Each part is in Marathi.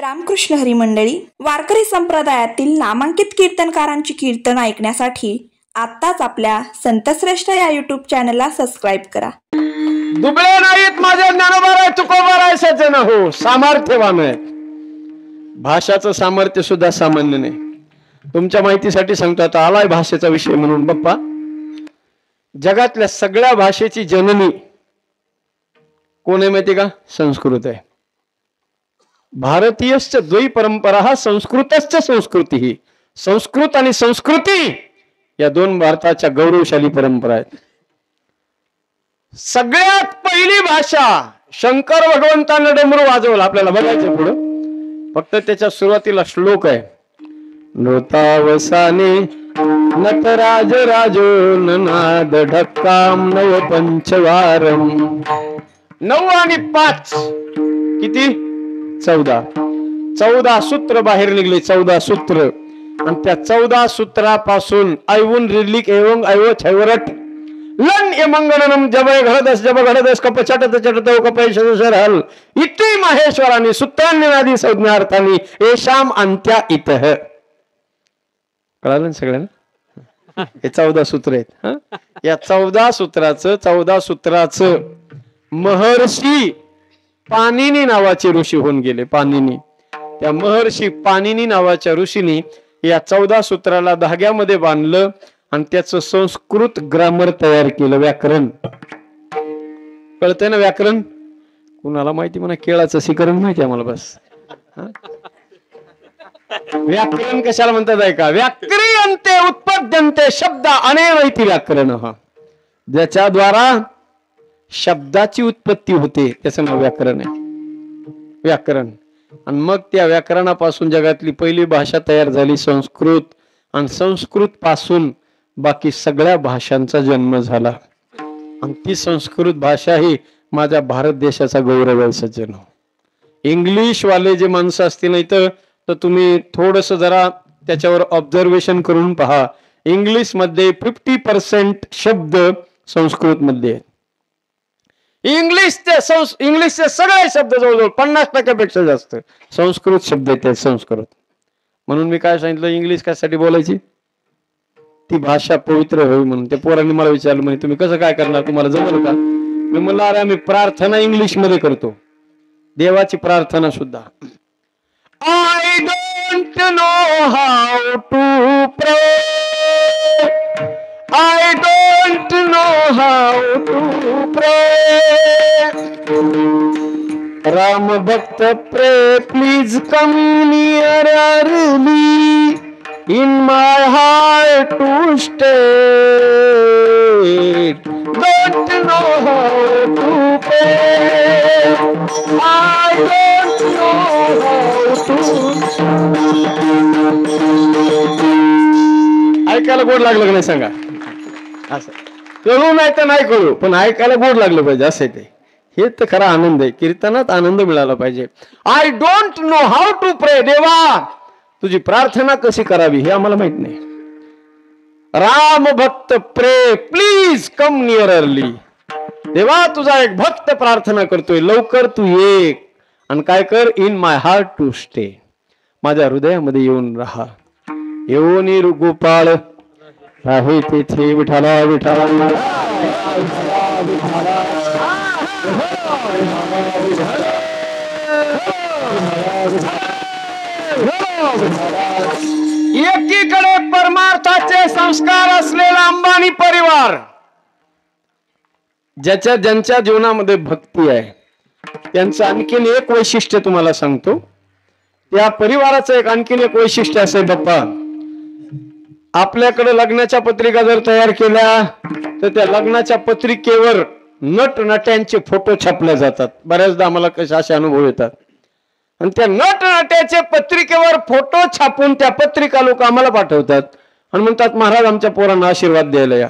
रामकृष्ण हरी मंडळी, वारकरी संप्रदायातील नामांकित कीर्तनकारांची कीर्तन ऐकण्यासाठी आत्ताच आपल्या संतश्रेष्ठ या युट्यूब चॅनलला सबस्क्राईब करा. दुबळे नाहीत माझे ज्ञानोबा तुकोबा राय सज्जन हो, सामर्थ्यवान आहे. भाषाचं सामर्थ्य सुद्धा सामान्य नाही. तुमच्या माहितीसाठी सांगतो, आता आलाय भाषेचा विषय म्हणून. बाप्पा, जगातल्या सगळ्या भाषेची जननी कोण आहे माहिती का? संस्कृत आहे. भारतीयश्च द्वै परंपरा हा संस्कृतश्च संस्कृती. ही संस्कृत आणि संस्कृती या दोन भारताच्या गौरवशाली परंपरा आहेत. सगळ्यात पहिली भाषा शंकर भगवंतानं डमरू वाजवला. आपल्याला बघायचं पुढं, फक्त त्याच्या सुरुवातीला श्लोक आहे. नृतावसाने नटराज राजो ननाद ढक्काम नव पंचवारम. 9 आणि 5 किती? 14 सूत्र बाहेर निघले. 14 सूत्र. आणि त्या 14 सूत्रापासून ऐवून रिलिक एवंग ऐव छैवरट लन यमंगणनम जबय घडदस जब घडदस कप चटत चटत कपय शशर हल इति माहेश्वरानी सूत्रान्यनादी संज्ञार्थानी येशाम अंत्या इतः. कळालं ना सगळ्यांना? हे 14 सूत्र आहेत. या 14 सूत्राचं महर्षी पाणिनी नावाचे ऋषी होऊन गेले. पाणिनी, त्या महर्षी पाणिनी नावाच्या ऋषीनी या 14 सूत्राला धाग्यामध्ये बांधलं आणि त्याचं संस्कृत ग्रामर तयार केलं. व्याकरण कळतंय ना? व्याकरण कुणाला माहिती? म्हणा केळाचं शिकरण माहिती आहे मला. बस व्याकरण कशाला म्हणतात आहे का? व्याक्रियन्ते उत्पद्यन्ते शब्द अनेन व्याकरण. हा, ज्याच्याद्वारा शब्दाची उत्पत्ती होते त्याचं नाव व्याकरण आहे. व्याकरण. आणि मग त्या व्याकरणापासून जगातली पहिली भाषा तयार झाली संस्कृत. आणि संस्कृत पासून बाकी सगळ्या भाषांचा जन्म झाला. आणि ती संस्कृत भाषा ही माझ्या भारत देशाचा गौरव आहे सज्जन. इंग्लिश वाले जे माणसं असतील नाही तर तुम्ही थोडस जरा त्याच्यावर ऑब्झर्वेशन करून पहा. इंग्लिश मध्ये 50% शब्द संस्कृत मध्ये आहेत. इंग्लिशचे सगळे शब्द जवळजवळ 50% जास्त संस्कृत शब्द आहेत. संस्कृत. म्हणून मी काय सांगितलं, इंग्लिश कशासाठी बोलायची? ती भाषा पवित्र होईल म्हणून. त्या पोरांनी मला विचारलं, म्हणजे तुम्ही कसं काय करणार, तुम्हाला जमलं का? मी म्हणलं, अरे आम्ही प्रार्थना इंग्लिश मध्ये करतो, देवाची प्रार्थना सुद्धा. I don't know how to pray. I don't know how to pray. Ram Bhakta pray, please come near early in my heart to stay. Don't know how to pray. I don't know how to. ऐकायला गोड लागलं का नाही सांगा? असं कळू नाही तर नाही कळू, पण ऐकायला गोड लागलं पाहिजे. असं ते, हे तर खरा आनंद आहे. कीर्तनात आनंद मिळाला पाहिजे. I don't know how to pray. देवा, तुझी प्रार्थना कशी करावी हे आम्हाला माहित नाही. राम भक्त प्रे, प्लीज कम नियर अर्ली. देवा, तुझा एक भक्त प्रार्थना करतोय, लवकर तू ये. आणि काय कर? In my heart to stay. माझ्या हृदयामध्ये येऊन राहा. येऊन गोपाळ आहे तेथे विठाला विठाला. एकीकडे परमार्थाचे संस्कार असलेला अंबानी परिवार, ज्यांच्या जीवनामध्ये भक्ती आहे, त्यांचं आणखीन एक वैशिष्ट्य तुम्हाला सांगतो. त्या परिवाराचं एक आणखीन एक वैशिष्ट्य असेल. बाप्पा, आपल्याकडे लग्नाच्या पत्रिका जर तयार केल्या तर त्या लग्नाच्या पत्रिकेवर नट नट्यांचे फोटो छापले जातात. बऱ्याचदा आम्हाला कसे असे अनुभव येतात. आणि त्या नट नट्याचे पत्रिकेवर फोटो छापून त्या पत्रिका लोक आम्हाला पाठवतात आणि म्हणतात, महाराज आमच्या पोरांना आशीर्वाद द्यायला या.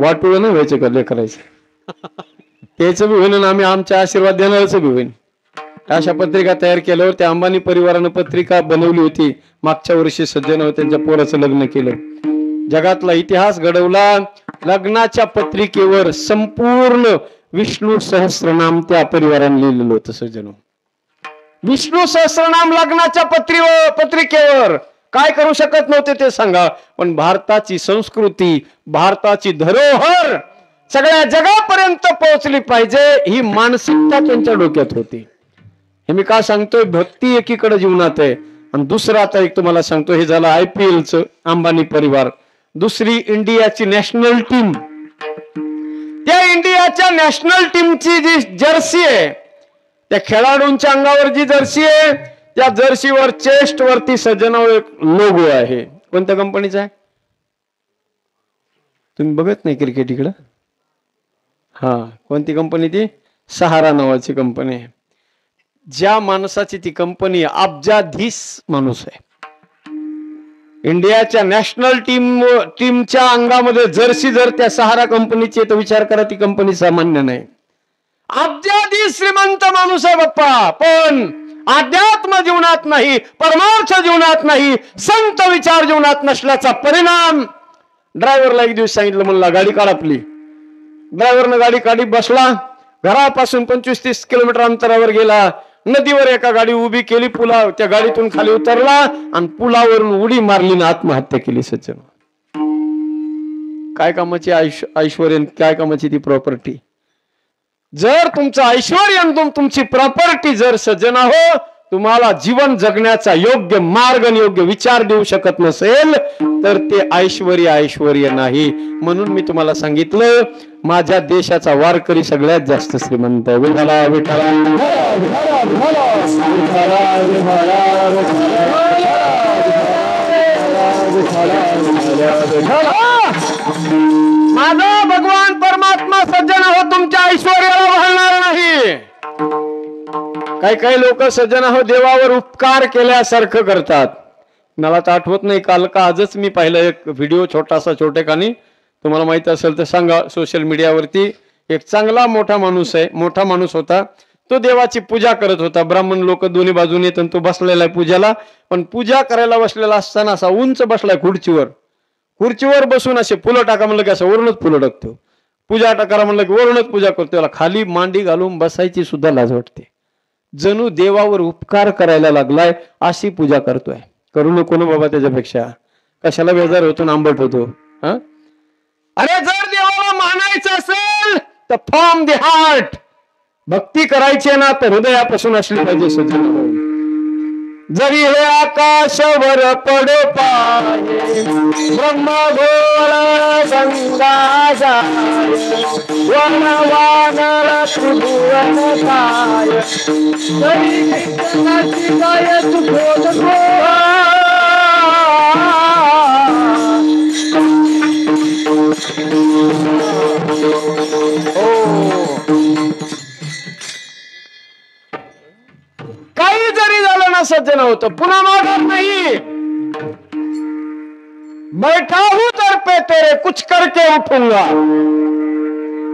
वाटूळ नाही व्हायचं का लेकरायचं? त्याचं बी होईन, आम्ही आमच्या आशीर्वाद देणारच बी होईन. अशा पत्रिका तयार केल्यावर त्या अंबानी परिवारानं पत्रिका बनवली होती. मागच्या वर्षी सज्जन त्यांच्या पोराचं लग्न केलं. जगातला इतिहास घडवला. लग्नाच्या पत्रिकेवर संपूर्ण विष्णू सहस्रनाम त्या परिवाराने लिहिलेलं होतं सज्जन. विष्णू सहस्रनाम लग्नाच्या पत्रिकेवर काय करू शकत नव्हते ते सांगा, पण भारताची संस्कृती, भारताची धरोहर सगळ्या जगापर्यंत पोहोचली पाहिजे ही मानसिकता त्यांच्या डोक्यात होती. हे मी का सांगतोय, भक्ती एकीकडे जीवनात आहे आणि दुसरं आता एक तुम्हाला सांगतो, हे झालं IPLचं अंबानी परिवार. दुसरी इंडियाची नॅशनल टीम, त्या इंडियाच्या नॅशनल टीमची जी जर्सी आहे, त्या खेळाडूंच्या अंगावर जी जर्सी आहे, त्या जर्सीवर चेस्ट वरती सज्जनावर एक लोगो आहे. कोणत्या कंपनीचा आहे तुम्ही बघत नाही क्रिकेट इकडं? हा, कोणती कंपनी ती? सहारा नावाची कंपनी आहे. ज्या माणसाची ती कंपनी अब्जाधीश माणूस आहे. इंडियाच्या नॅशनल टीमच्या अंगामध्ये जर्सी जर त्या सहारा कंपनीची तर विचार करा, ती कंपनी सामान्य नाही. अब्जाधीश श्रीमंत माणूस आहे बाप्पा, पण अध्यात्म जीवनात नाही, परमार्थ जीवनात नाही, संत विचार जीवनात नसल्याचा परिणाम. ड्रायव्हरला एक दिवस सांगितलं, म्हणला गाडी काढ आपली. ड्रायव्हरनं गाडी काढी बसला, घरापासून 25-30 किलोमीटर अंतरावर गेला. नदीवर एका गाडी उभी केली, त्या गाडीतून खाली उतरला आणि पुलावरून उडी मारली ना आत्महत्या केली. सज्जन, काय कामाची ऐश्वर्य, काय कामाची ती प्रॉपर्टी. जर तुमचं ऐश्वर्य, तुमची प्रॉपर्टी जर सज्जना हो तुम्हाला जीवन जगण्याचा योग्य मार्ग आणि योग्य विचार देऊ शकत नसेल तर ते ऐश्वर्य नाही. म्हणून मी तुम्हाला सांगितलं, माझ्या देशाचा वारकरी सगळ्यात जास्त श्रीमंत आहे. विठ्ठला विठ्ठला माझा भगवान परमात्मा सज्जन हो तुमच्या ऐश्वर्याला वळणार नाही. काही लोक सज्जन हो देवावर उपकार केल्यासारखं करतात. मला तर आठवत नाही, काल का आजच मी पाहिलं एक व्हिडिओ छोटेखानी, तुम्हाला माहित असेल तर सांगा. सोशल मीडियावरती एक चांगला मोठा माणूस होता. तो देवाची पूजा करत होता. ब्राह्मण लोक दोन्ही बाजूने येतात, तो बसलेला आहे पूजाला. पण पूजा करायला बसलेला असताना असा उंच बसलाय खुर्चीवर बसून असे फुलं टाका म्हणलं की असं वरूनच फुलं टाकतो. पूजा करा म्हणलं की वरूनच पूजा करतो. त्याला खाली मांडी घालून बसायची सुद्धा लाज वाटते. जणू देवावर उपकार करायला लागलाय अशी पूजा करतोय. करू नको ना बाबा, त्याच्यापेक्षा कशाला बेजार होतो, आंबट होतो. अरे जर देवाला मानायचं असेल तर फ्रॉम द हार्ट भक्ती करायची ना, तर हृदयापासून असली पाहिजे सज्जन. जरी हे आकाशवर पडो पाये ब्रह्मघोर गंगा जाय वन वानर त्रिभुवन काय जरी कृष्णाची काय सुखोद काही जरी झालं ना सज्जन होतं, पुन्हा मागत नाही. बैठा हूं दर पे तेरे कुछ करके उठूंगा,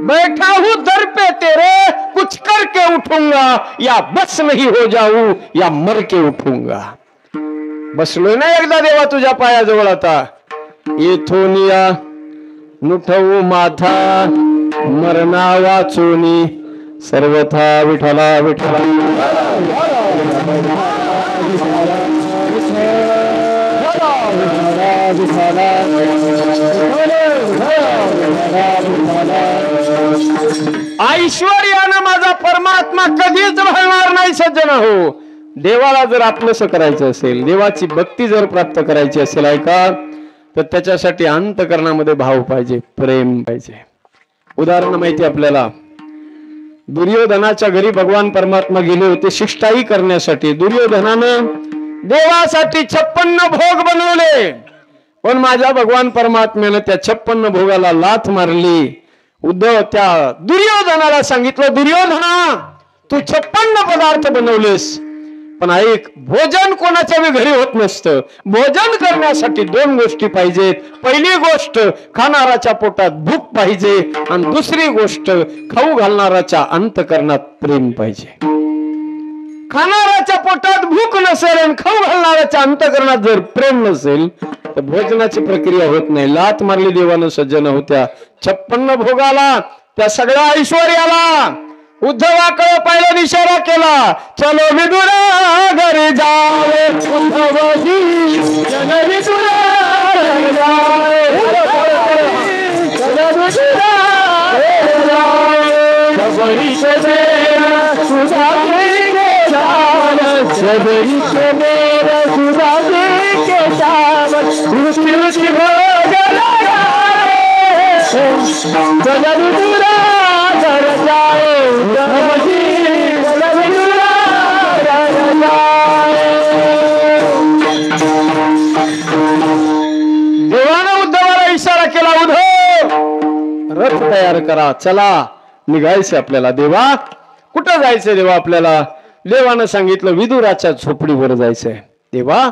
बैठा हूं दर पे तेरे कुछ करके उठूंगा, या बस नहीं हो जाऊं या मर के उठूंगा. बसलोय ना एकदा देवा तुझ्या पायाजवळ, आता येथून या नुठवू माथा मरणा वाचूनी सर्वथा विठला विठला. ऐश्वर्यानं माझा परमात्मा कधीच भरणार नाही सज्जन हो. देवाला जर आपलंसं करायचं असेल, देवाची भक्ती जर प्राप्त करायची असेल ऐका, तर त्याच्यासाठी अंतकरणामध्ये भाव पाहिजे, प्रेम पाहिजे. उदाहरण माहिती आपल्याला, दुर्योधनाच्या घरी भगवान परमात्मा गेले होते शिष्टाई करण्यासाठी. दुर्योधनानं देवासाठी 56 भोग बनवले, पण माझ्या भगवान परमात्म्यानं त्या 56 भोगाला लाथ मारली. उद्धव त्या दुर्योधनाला सांगितलं, दुर्योधना तू 56 पदार्थ बनवलेस, पण ऐक, भोजन कोणाच्या घरी होत नसतं. भोजन करण्यासाठी 2 गोष्टी पाहिजेत. पहिली गोष्ट खाणाराच्या पोटात भूक पाहिजे, आणि दुसरी गोष्ट खाऊ घालणाराच्या अंतकरणात प्रेम पाहिजे. खाणाराच्या पोटात भूक नसेल आणि खाऊ घालणाराच्या अंतकरणात जर प्रेम नसेल तर भोजनाची प्रक्रिया होत नाही. लात मारली देवानं सज्जन होत्या 56 भोगाला, त्या सगळ्या ऐश्वर्याला. उद्धवाकडे पहिला इशारा केला, चलो विदुरा घर जावे, उद्धवजी चलो विदुरा घर जावे, चलो विदुरा घर जावे, सबरी से मेरा सुधारी के सावन, सबरी से मेरा सुधारी के सावन, उसकी भोग लगाए, चलो विदुरा घर जाए, देवानं उद्धवाला इशारा केला, उद्धव रथ तयार करा, चला निघायचं आपल्याला. देवा कुठं जायचंय देवा आपल्याला? देवानं सांगितलं विदुराच्या झोपडीवर जायचंय. देवा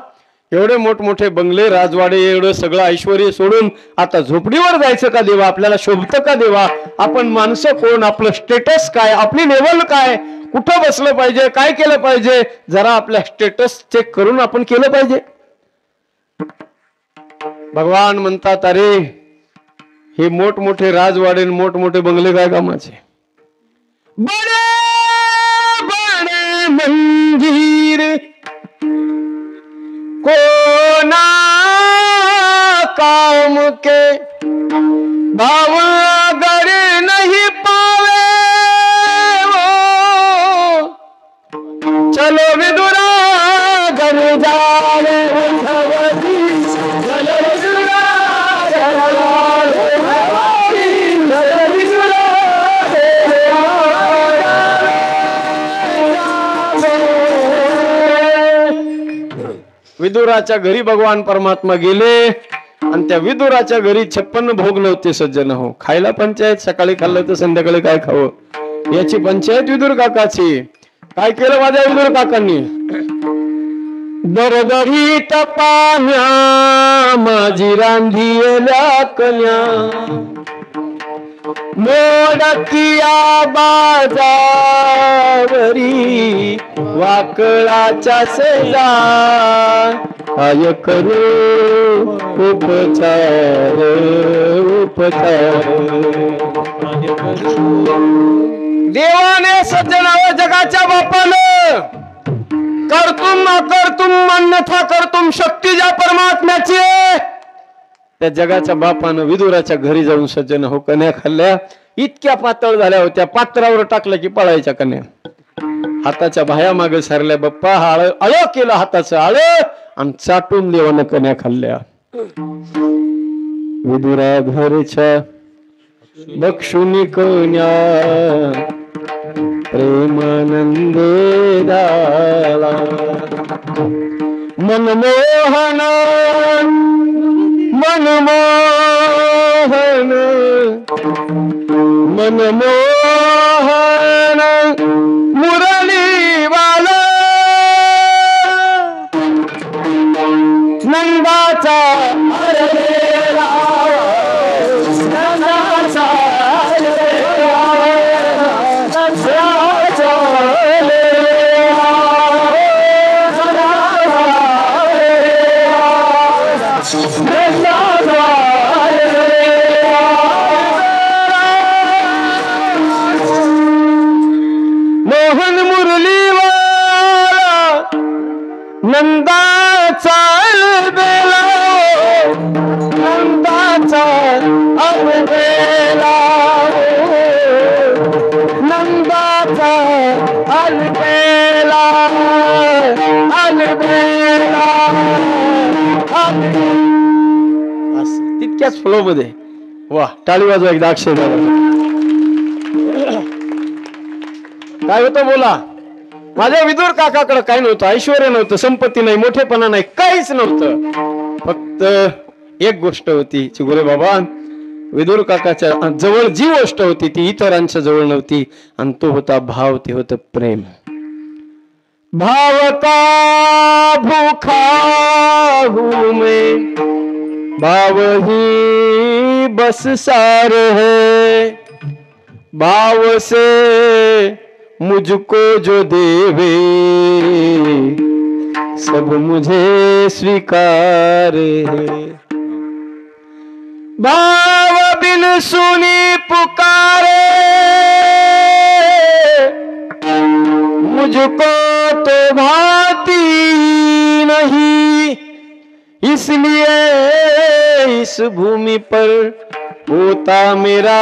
एवढे मोठमोठे बंगले राजवाडे एवढं सगळं ऐश्वर्य सोडून आता झोपडीवर जायचं का देवा? आपल्याला शोभतं का देवा? आपण माणसं कोण, आपलं स्टेटस काय, आपली लेवल काय, कुठं बसलं पाहिजे, काय केलं पाहिजे, जरा आपल्या स्टेटस चेक करून आपण केलं पाहिजे. भगवान म्हणतात, अरे हे मोठमोठे राजवाडे मोठमोठे बंगले काय कामाचे? बडे बडे मंदिर कोना काम के, भाव अगर नहीं पावे वो, चलो विदुरा घर जावे, उद्धवजी चलो विदुरा घर जावे, चलो विदुरा विदुराच्या घरी भगवान परमात्मा गेले आणि त्या विदुराच्या घरी 56 भोग नव्हते सज्जन हो. खायला पंचायत, सकाळी खाल्लं तर संध्याकाळी काय खावं याची पंचायत विदुर काकाची. काय केलं माझ्या विदुर काकांनी? दरदरीत पाण्या माझी रांधियल्या कन्या, मोडकिया बाजावरी वाकळाच्या सेला, आय करू उपचार उपचार. देवाने सज्जनाव जगाच्या बापानं करतुम अकर्तुम अन्यथा करतुम शक्ती ज्या परमात्म्याची आहे, त्या जगाच्या बापानं विदुराच्या घरी जाऊन सज्जन हो कन्या खाल्ल्या. इतक्या पातळ झाल्या होत्या, पात्रावर टाकल्या की पळायच्या कन्या. हाताच्या बाह्या मागे सारल्या. बाप्पा आळ केलं हाताचं आळ आणि चाटून देवानं कन्या खाल्ल्या. विदुरा घरच्या बक्षुनी कन्या प्रेमानंदे दाला, मनमोहन मनमोहन मनमोहन मुरली वाला, नंदाचा मोहन मुरलीवाला नंदाचा अलबेला, नंदाचा अलबेला, नंदाचा अलबेला अलबेला. तितक्याच फ्लो मध्ये वा टाळी वाजवा एकदा अक्षय दादा. काय होतं बोला? माझ्या विदुर काकाकडे काही नव्हतं, ऐश्वर्य नव्हतं, संपत्ती नाही, मोठेपणा नाही, काहीच नव्हतं. फक्त एक गोष्ट होती चिगुरे बाबा, विदुर काकाच्या जवळ जी गोष्ट होती ती इतरांच्या जवळ नव्हती, आणि तो होता भाव, ते होतं प्रेम. भाव का भूखा हूं मैं, भाव ही बस सार है, भाव से मुझको जो देवे सब मुझे स्वीकार है. भाव बिन सुनी पुकारे मुझको तो भाती नहीं, इसलिए इस भूमि पर होता मेरा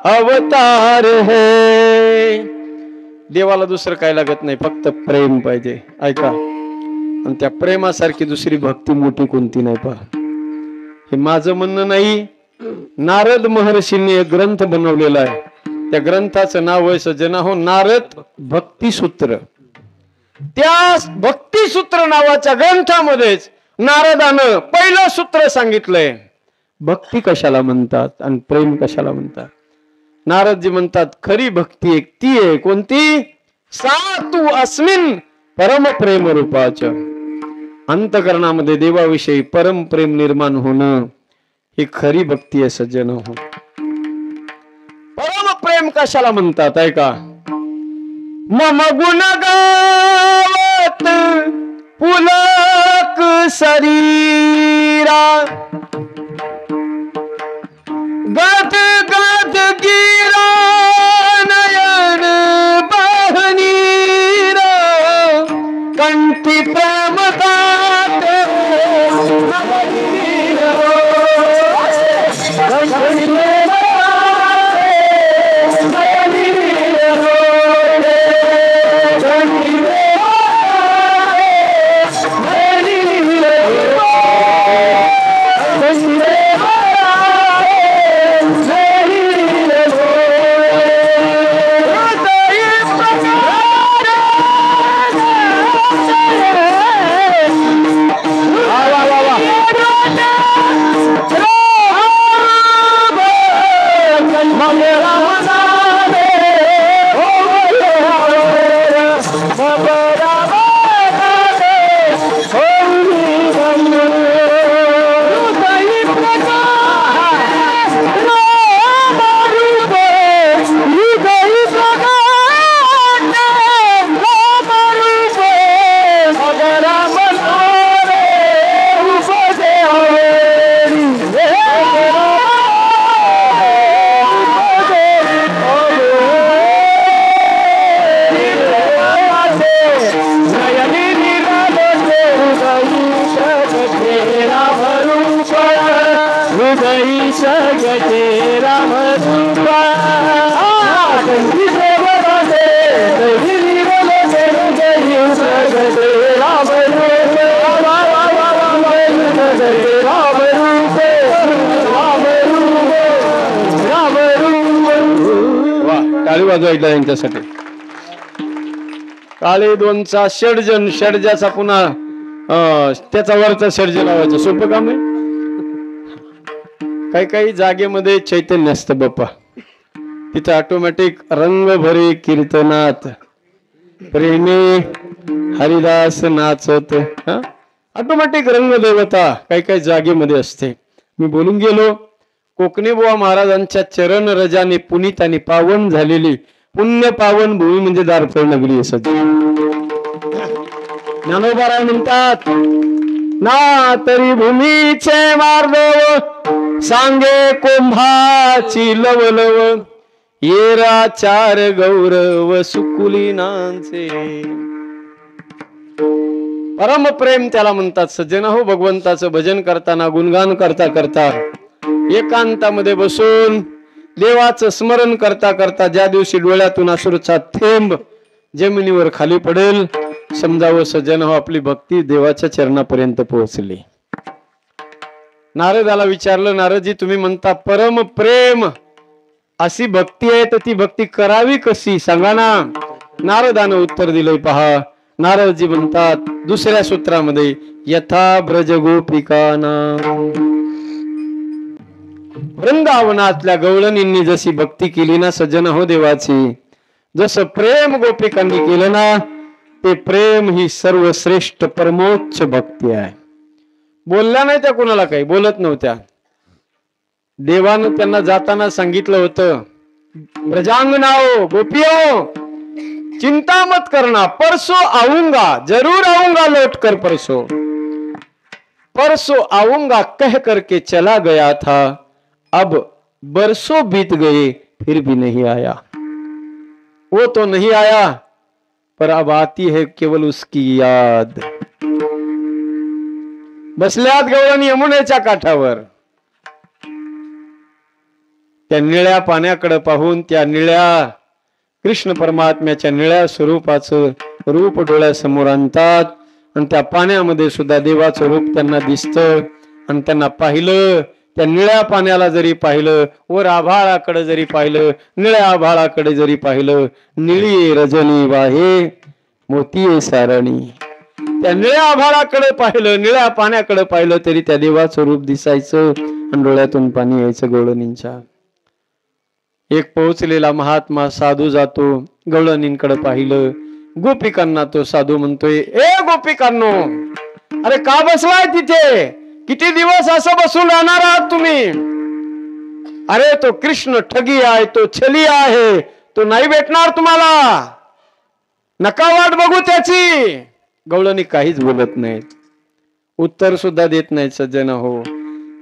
अवतार है. देवाला दुसरं काय लागत नाही, फक्त प्रेम पाहिजे. ऐका, आणि त्या प्रेमासारखी दुसरी भक्ती मोठी कोणती नाही. पहा, हे माझं म्हणणं नाही, नारद महर्षींनी एक ग्रंथ बनवलेला आहे. त्या ग्रंथाचं नाव आहे सज्जना हो नारद भक्तिसूत्र. त्या भक्तिसूत्र नावाच्या ग्रंथामध्येच नारदानं पहिलं सूत्र सांगितलंय, भक्ती कशाला म्हणतात आणि प्रेम कशाला म्हणतात. नारदजी म्हणतात, खरी भक्ती एक ती आहे, कोणती? सा तू अस्मिन परम प्रेम रूपाच्या. अंतकरणामध्ये देवाविषयी परम प्रेम निर्माण होणं ही खरी भक्ती आहे सज्जन हो. परम प्रेम कशाला म्हणतात ऐका. मम गुण गावत पुलक शरीरा, गद गद गिरा नयन बहनीरा, कंठी प्रेम दाते वाजवायला यांच्यासाठी. काळे दोनचा षडजन, षडजाचा पुन्हा त्याचा वरचा षडज लावायचं सोपं काम आहे. काही काही जागेमध्ये चैतन्य असतं बाप्पा, तिथे ऑटोमॅटिक रंग भरे कीर्तनात प्रेमे हरिदास नाचत, ऑटोमॅटिक रंग देवता काही काही जागेमध्ये असते. मी बोलून गेलो, कोकणे बुवा महाराजांच्या चरण रजाने पुनीत आणि पावन झालेली पुण्य पावन भूमी म्हणजे दारफळ नगरी आहे सध्या. ज्ञानोबाराय म्हणतात, ना तरी भूमीचे मार्दव सांगे कुंभाची लवलव, येरा चार गौरव सुकुलीनांचे. परम प्रेम त्याला म्हणतात सज्जन हो. भगवंताचं भजन करताना, गुणगान करता करता, एकांतामध्ये बसून देवाचं स्मरण करता करता ज्या दिवशी डोळ्यातून अश्रूचा थेंब जमिनीवर खाली पडेल, समजावं सज्जन हो आपली भक्ती देवाच्या चरणापर्यंत पोहोचली. नारदाला विचारलं, नारदजी तुम्ही म्हणता परम प्रेम अशी भक्ती आहे, तर ती भक्ती करावी कशी सांगा ना. नारदानं उत्तर दिलंय पहा. नारदजी म्हणतात दुसऱ्या सूत्रामध्ये, यथा ब्रज गोपिकाना, वृंदावनातल्या गवळणींनी जशी भक्ती केली ना सज्जन हो देवाची, जसं प्रेम गोपिकांनी केलं ना, ते प्रेम ही सर्वश्रेष्ठ परमोच्च भक्ती आहे. बोलल्या नाही त्या, कुणाला काही बोलत नव्हत्या. देवानं त्यांना जाताना सांगितलं होतं, ब्रजांगनाओ गोपियो चिंता मत करना, परसो आऊंगा, जरूर आऊंगा, लौट कर परसो. परसो आऊंगा कह करके चला गया था, अब बरसों बीत गए फिर भी नहीं आया. वो तो नहीं आया, पर अब आती है केवल उसकी याद. बसल्यात गवळणी यमुनेच्या काठावर. त्या निळ्या पाण्याकडे पाहून त्या निळ्या कृष्ण परमात्म्याच्या निळ्या स्वरूपाचं रूप डोळ्यासमोर आणतात आणि त्या पाण्यामध्ये सुद्धा देवाचं रूप त्यांना दिसतं. आणि त्यांना पाहिलं, त्या निळ्या पाण्याला जरी पाहिलं, वर आभाळाकडे जरी पाहिलं, निळ्या आभाळाकडे जरी पाहिलं, निळी रजनी वाहे मोती सारणी. त्या निळ्या आभाळाकडे पाहिलं, निळ्या पाण्याकडे पाहिलं तरी त्या देवाचं रूप दिसायचं आणि डोळ्यातून पाणी यायचं गवळणींच्या. एक पोहोचलेला महात्मा साधू जातो, गवळणींकडे पाहिलं. गोपिकांना तो साधू म्हणतोय, ए गोपिकांनो, अरे का बसलाय तिथे? किती दिवस असं बसून राहणार आहात तुम्ही? अरे तो कृष्ण ठगी आहे, तो छली आहे, तो नाही भेटणार तुम्हाला, नका वाट बघू त्याची. गवळणी काहीच बोलत नाहीत, उत्तर सुद्धा देत नाहीत. सज्जन हो,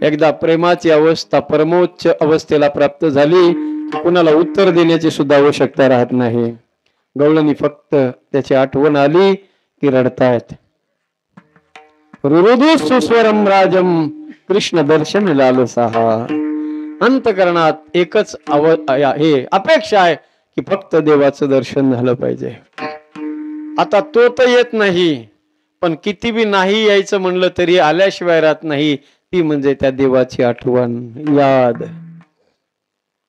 एकदा प्रेमाची अवस्था परमोच्च अवस्थेला प्राप्त झाली, कुणाला उत्तर देण्याची सुद्धा आवश्यकता राहत नाही. गवळणी फक्त त्याची आठवण आली की रडतायत. रुरुदु सुस्वरम राजम कृष्ण दर्शन लालसाहा. अंतकरणात एकच हे अपेक्षा आहे की फक्त देवाचं दर्शन झालं पाहिजे. आता तो तर येत नाही, पण किती बी नाही यायचं म्हणलं तरी आल्याशिवाय राहत नाही, ती म्हणजे त्या देवाची आठवण, याद.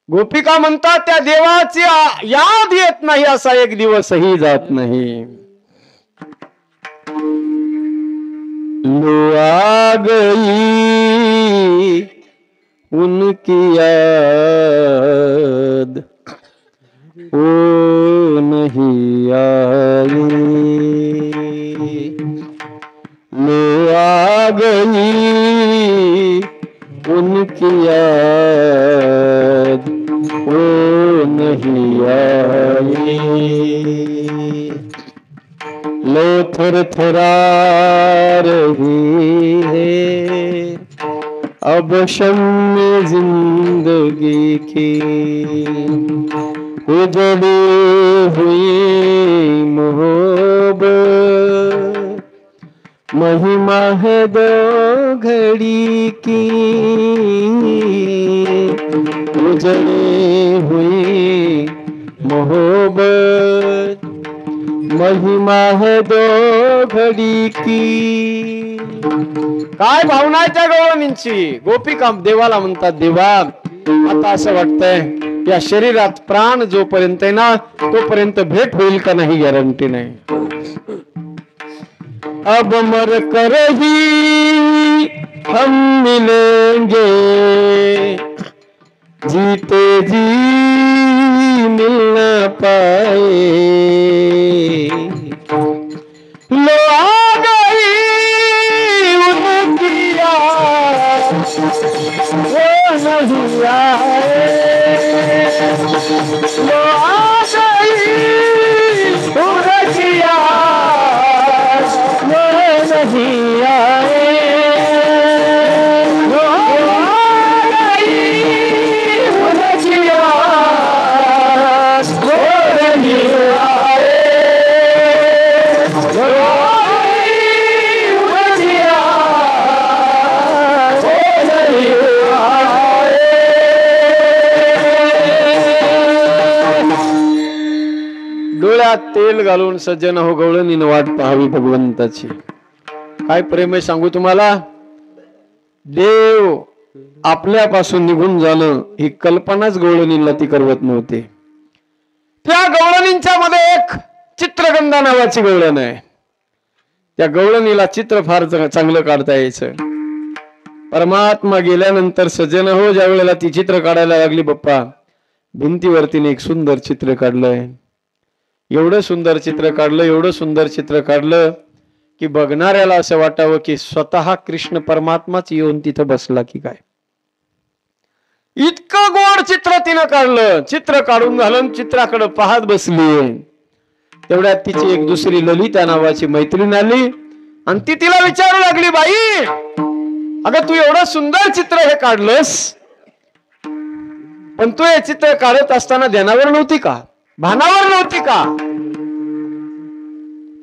गोपिका म्हणतात त्या देवाची याद येत नाही, असा एक दिवसही जात नाही. लो आ गई उनकी याद, ओ नहीं आई. लो आ गई उनकी याद, ओ नहीं आई. लो थर थरा रही है अब शम्मे जिंदगी की. उजड़ी हुई मोहब्बत महिमा है दो घड़ी की. उजड़ी हुई मोहब्बत महिमा है दो घड़ी की. काय भावना आहे त्या गवळणींची. गोपिका देवाला म्हणतात, देवा आता असं वाटतंय या शरीरात प्राण जोपर्यंत आहे ना तोपर्यंत भेट होईल का नाही गॅरंटी नाही. अब मर कर ही हम मिलेंगे, जीते जी मिल न पाए. लो आ गई उनकी याद, वो नहीं आए. लो आ गई उनकी याद, वो नहीं आए. लो आ गई उनकी याद, वो नहीं आए. लो आ गई उनकी याद, वो नहीं आए. डोळ्यात तेल घालून सज्जन हो गवळणीनं वाट पाहावी भगवंताची. काय प्रेम आहे सांगू तुम्हाला. देव आपल्यापासून निघून जाणं ही कल्पनाच गवळणीला ती करवत नव्हती. त्या गवळणींच्या मध्ये एक चित्रगंधा नावाची गवळण आहे. त्या गवळणीला चित्र फार चांगलं काढता यायचं. परमात्मा गेल्यानंतर सज्जन हो ज्या वेळेला ती चित्र काढायला लागली, बाप्पा भिंतीवरतीने एक सुंदर चित्र काढलंय. एवढं सुंदर चित्र काढलं, एवढं सुंदर चित्र काढलं की बघणाऱ्याला असं वाटावं की स्वतः कृष्ण परमात्माच येऊन तिथं बसला की काय. इतकं गोड चित्र तिनं काढलं. चित्र काढून घालून चित्राकडे पाहत बसली. तेवढ्यात तिची एक दुसरी ललिता नावाची मैत्रीण आली आणि ती तिला विचारू लागली, बाई अगं तू एवढं सुंदर चित्र हे काढलंस, पण तू हे चित्र काढत असताना ध्यानावर नव्हती का, भानावर नव्हती का?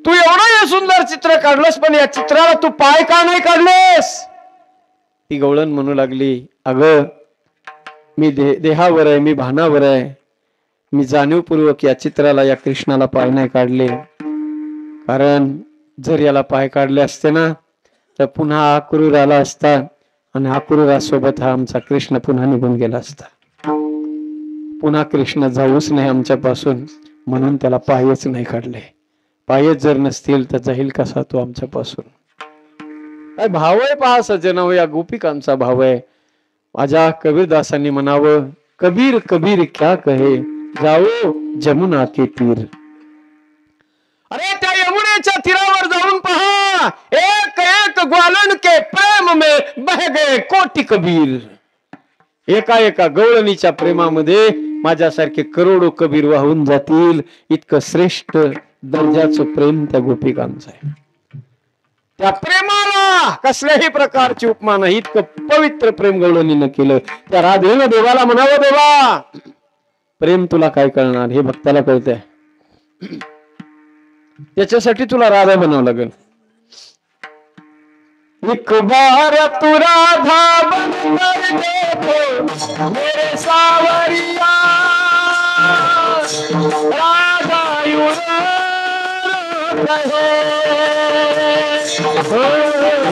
तू एवढं हे सुंदर चित्र काढलंस, पण या चित्राला तू पाय का नाही काढलेस? ती गवळण म्हणू लागली, अगं मी देहावर आहे, मी भानावर आहे, मी जाणीवपूर्वक या चित्राला, या कृष्णाला पाय नाही काढले. कारण जर याला पाय काढले असते ना तर पुन्हा आक्रूर आला असता आणि आक्रूरासोबत हा आमचा कृष्ण पुन्हा निघून गेला असता. पुन्हा कृष्ण जाऊच नाही आमच्यापासून, म्हणून त्याला पायच नाही काढले. पायच जर नसतील तर जाईल कसा तो आमच्यापासून? काय भाव आहे पहा सज्जनो, या गोपिकांचा भाव आहे. माझ्या कबीरदासांनी म्हणावं, कबीर कबीर क्या कहे, जाओ जमुना के तीर. अरे त्या यमुनेच्या तीरावर जाऊन पहा, एक एक ग्वालन के प्रेम में बह गए कोटी कबीर. एका एका गवळणीच्या प्रेमामध्ये माझ्यासारखे करोडो कबीर वाहून जातील. इतकं श्रेष्ठ दर्जाचं प्रेम त्या गोपिकांचं आहे. त्या प्रेमाला कसल्याही प्रकारची उपमा नाही, इतकं पवित्र प्रेम गवळणीनं केलं. त्या राधेनं देवाला म्हणावं, देवा प्रेम तुला काय कळणार, हे भक्ताला कळतंय. त्याच्यासाठी तुला राधा बनावं लागेल. एक बार तू राधा बनकर देखो मेरे सावरिया, राधा यूं कहे.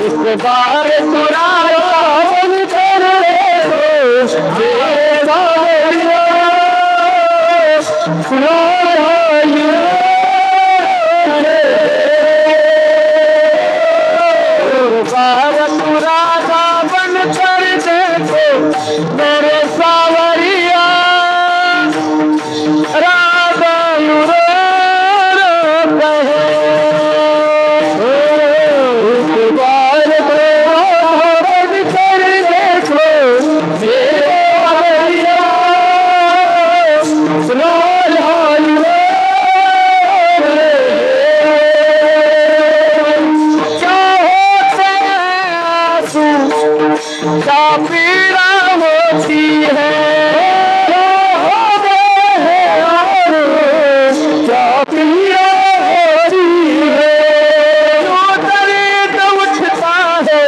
एक बार तू राधा बनकर देखो मेरे सावरिया, राधा बनकर देखो मेरे सावरिया, राधा यूं कहे. एक बार बनकर देखो मेरे सावरिया, क्या पीड़ा होती है, क्या पीड़ा होती है. जो दर्द उठता है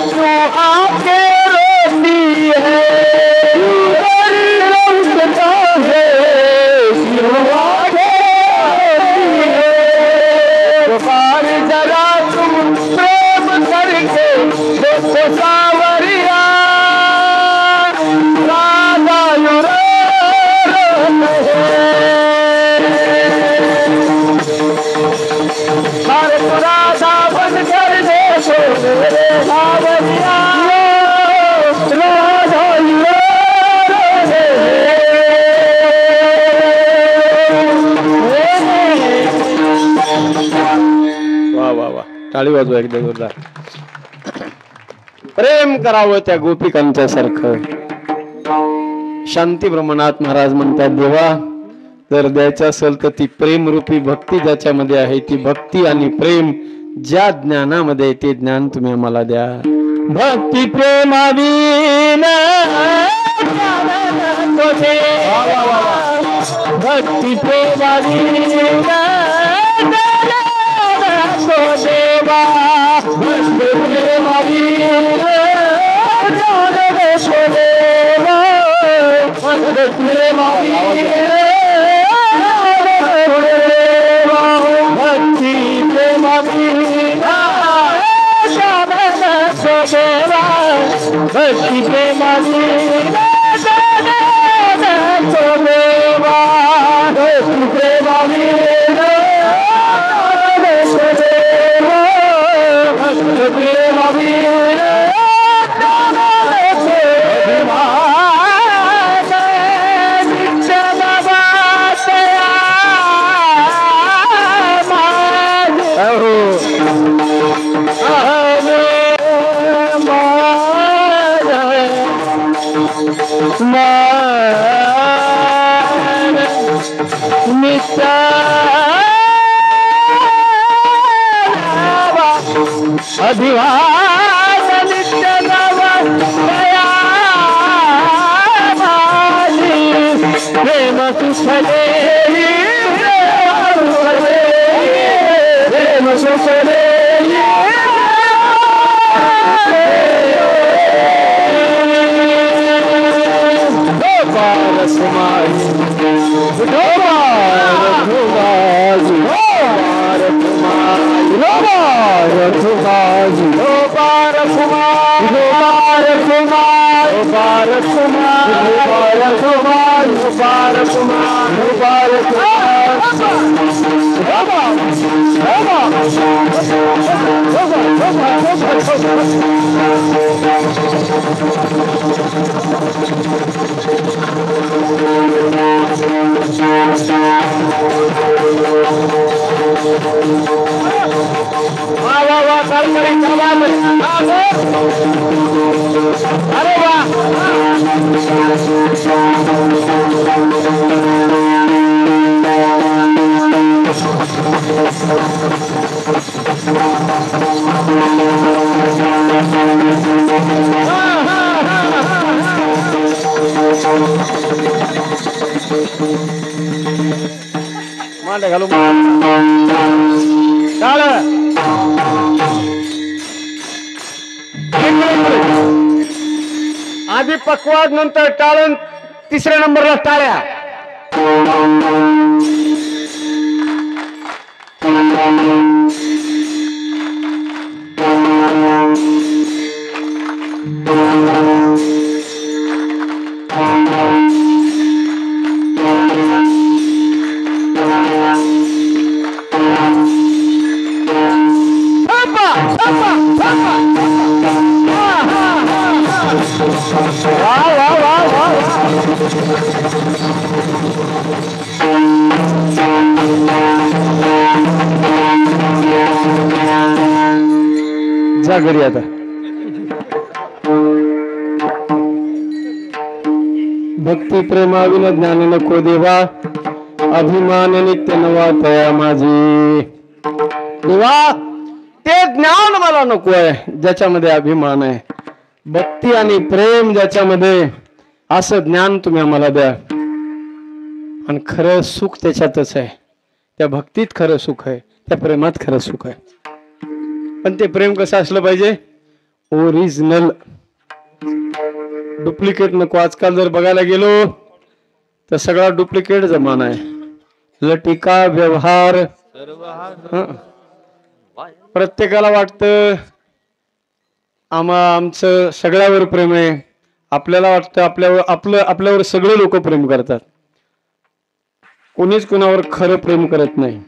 जो आके रोती है, दर्द उठता है जो आके रोती है. तो बार जरा तुम प्रेम करके देखो सावरिया, राधा यूं राधा बनकर देखो मेरे सावरिया, राधा यूं. वाह वाह वाह, टाळी वाजवा एकदा जोरदार. प्रेम करावं त्या गोपिकांच्या सारखं. शांती ब्रह्मनाथ महाराज म्हणतात, देवा जर द्यायचं असेल तर ती प्रेम रूपी भक्ती ज्याच्यामध्ये आहे, ती भक्ती आणि प्रेम ज्या ज्ञानामध्ये ते ज्ञान तुम्ही आम्हाला द्या. भक्ती प्रेमावीन भक्ती प्रेमावीन देवा, भक्ती प्रेमावीन भक्ति अधिवास नित्य नव प्रेम सुख गोपाल कुमार गोपाल कुमार गोपाल कुमार गोपाल कुमार गोपाल कुमार गोपाल अरे वाह मांडे घालू टाळ आधी पक्वाद नंतर टाळून तिसऱ्या नंबरला टाळ्या जा घरी आता भक्ती प्रेमाविन ज्ञान नको देवा अभिमान नित्य नवा तया माझी देवा ते ज्ञान मला नको आहे ज्याच्यामध्ये अभिमान आहे भक्ती आणि प्रेम ज्याच्यामध्ये असं ज्ञान तुम्ही आम्हाला द्या आणि खरं सुख त्याच्यातच आहे त्या भक्तीत खरं सुख आहे त्या प्रेमात खरं सुख आहे पण ते प्रेम कसं असलं पाहिजे ओरिजिनल डुप्लिकेट नको आजकाल जर बघायला गेलो तर सगळा डुप्लिकेट जमाना आहे लटिका व्यवहार प्रत्येकाला वाटतं आमचं सगळ्यावर प्रेम आहे आपल्याला वाटतं आपल्यावर सगळे लोक प्रेम करतात कोणीच कुणावर खरं प्रेम करत नाही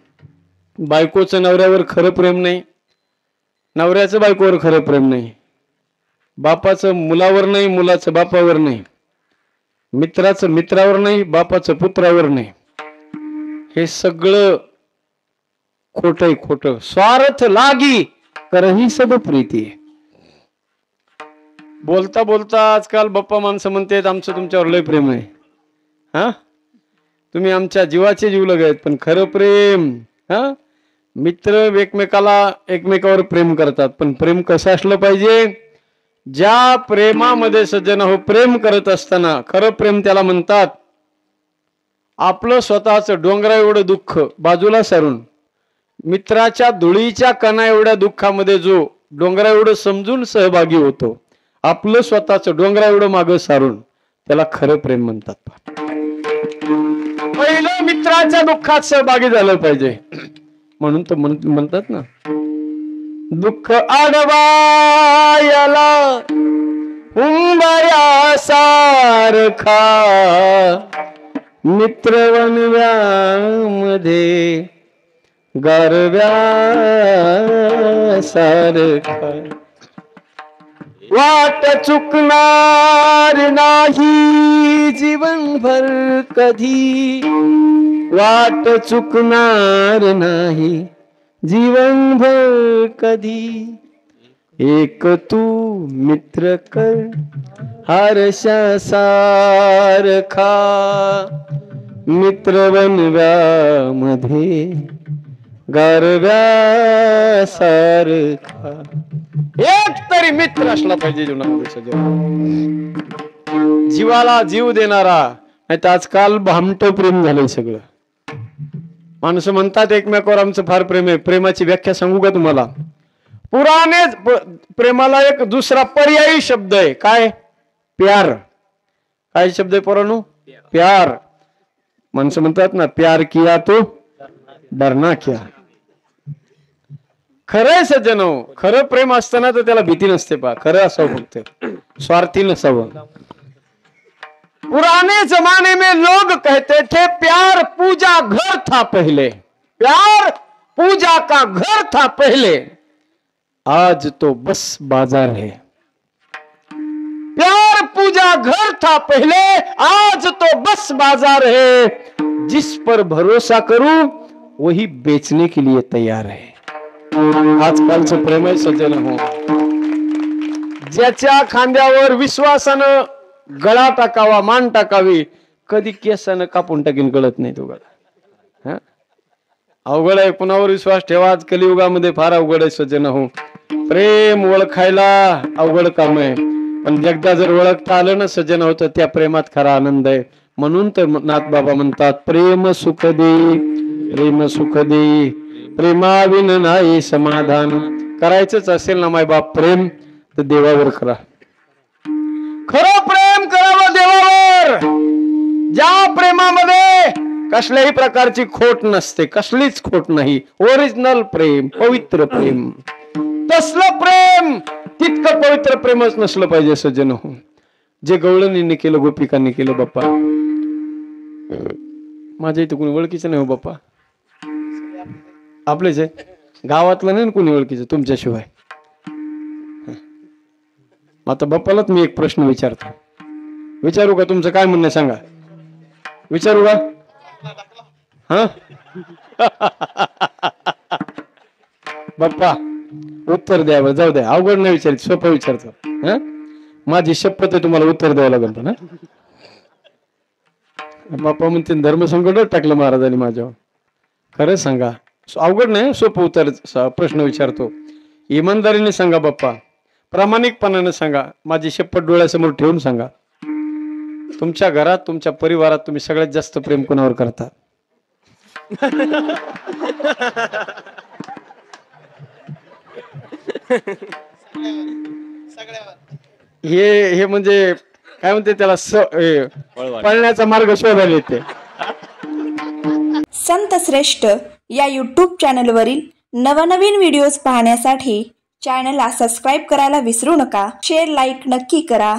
बायकोचं नवऱ्यावर खरं प्रेम नाही नवऱ्याचं बायकोवर खरं प्रेम नाही बापाचं मुलावर नाही मुलाचं बापावर नाही मित्राचं मित्रावर नाही बापाचं पुत्रावर नाही हे सगळं खोट आहे खोट स्वार्थ लागी करही सब प्रीती बोलता बोलता आजकाल बाप्पा माणसं म्हणतात आमचं तुमच्यावर लय प्रेम आहे हा तुम्ही आमच्या जीवाचे जीव लगायत पण खरं प्रेम हा मित्र एकमेकावर प्रेम करतात पण प्रेम कसं असलं पाहिजे ज्या प्रेमामध्ये सज्जन हो प्रेम करत असताना खरं प्रेम त्याला म्हणतात आपलं स्वतःचं डोंगरा एवढं दुःख बाजूला सारून मित्राच्या धुळीच्या कणा एवढ्या दुःखामध्ये जो डोंगरा एवढं समजून सहभागी होतो आपलं स्वतःचं डोंगरा एवढं मागं सारून त्याला खरं प्रेम म्हणतात पहिलं मित्राच्या दुःखात सहभागी झालं पाहिजे म्हणून तर म्हणतात ना दुःख आडवायला उंबऱ्या सारखा मित्रवनव्यामध्ये गारव्या सारखा वाट चुकणार नाही जीवनभर कधी वाट चुकणार नाही जीवनभर कधी एक तू मित्र कर हर्षा सारखा मित्र बनव्यामध्ये गारव्या सारखा एक तरी मित्र असला पाहिजे जीवनामध्ये जीवाला जीव देणारा नाही तर आजकाल भामट प्रेम झालंय सगळं माणसं म्हणतात एकमेकावर आमचं फार प्रेम आहे प्रेमाची व्याख्या सांगू का तुम्हाला पुराणे प्रेमाला एक दुसरा पर्यायी शब्द आहे काय प्यार काय शब्द आहे पोरांनो प्यार माणसं म्हणतात ना प्यार किया तो डरना क्या खरंय सज्जन हो, खरं प्रेम असताना तर त्याला भीती नसते पा, खरं असावं फक्त, स्वार्थी नसावं. पुराने जमाने में लोग कहते थे प्यार पूजा घर था पहले, प्यार पूजा का घर था पहले, आज तो बस बाजार है. प्यार पूजा घर था पहले, आज तो बस बाजार है. जिस पर भरोसा करूं वही बेचने के लिए तैयार है. आजकालचं प्रेम आहे सज्जन हो, ज्याच्या खांद्यावर विश्वासानं गळा टाकावा, मान टाकावी, कधी केसानं कापून टाकीन कळत नाही तो गळा. अवघड आहे, कुणावर विश्वास ठेवा आज कलियुगामध्ये फार अवघड आहे सज्जन हो. प्रेम ओळखायला अवघड काम आहे, पण एकदा जर ओळखता आलं ना सज्जन होतं, त्या प्रेमात खरा आनंद आहे. म्हणून तर नाथ बाबा म्हणतात प्रेम सुख दे, प्रेम सुख दे, प्रेमाविन नाही समाधान. करायचंच असेल ना माय बाप प्रेम, तर देवावर करा. खरं प्रेम करावं देवावर, ज्या प्रेमामध्ये कसल्याही प्रकारची खोट नसते, कसलीच खोट नाही, ओरिजिनल प्रेम, पवित्र प्रेम. तसलं प्रेम, तितकं पवित्र प्रेमच नसलं पाहिजे सज्जन हो, जे गवळणींनी केलं, गोपिकांनी केलं. बाप्पा माझ्या इथं कोणी ओळखीचं नाही हो बाप्पा, आपलेच आहे, गावातलं नाही कोणी ओळखीचं तुमच्याशिवाय. आता बाप्पालाच मी एक प्रश्न विचारतो, विचारू का? तुमचं काय म्हणणं सांगा, विचारू का? हा बाप्पा उत्तर द्यावं, जाऊ द्या, अवघड नाही विचारित, सोपं विचारतो. हा माझी शपथ आहे, तुम्हाला उत्तर द्यावं लागेल ना. बाप्पा म्हणते धर्मसंकटच टाकलं महाराजांनी माझ्यावर. खरं सांगा, अवघड नाही, सोपं उत्तर प्रश्न विचारतो. इमानदारीने सांगा बाप्पा, प्रामाणिकपणाने सांगा, माझी शपथ डोळ्यासमोर ठेवून सांगा. तुमच्या घरात, तुमच्या परिवारात तुम्ही सगळ्यात जास्त प्रेम कोणावर करता? हे म्हणजे काय म्हणते त्याला, पळण्याचा मार्ग शोधायला येते. संत श्रेष्ठ या यूट्यूब चॅनलवरील नवनवीन व्हिडिओज पाहण्यासाठी चॅनलला सबस्क्राईब करायला विसरू नका. शेअर, लाईक नक्की करा.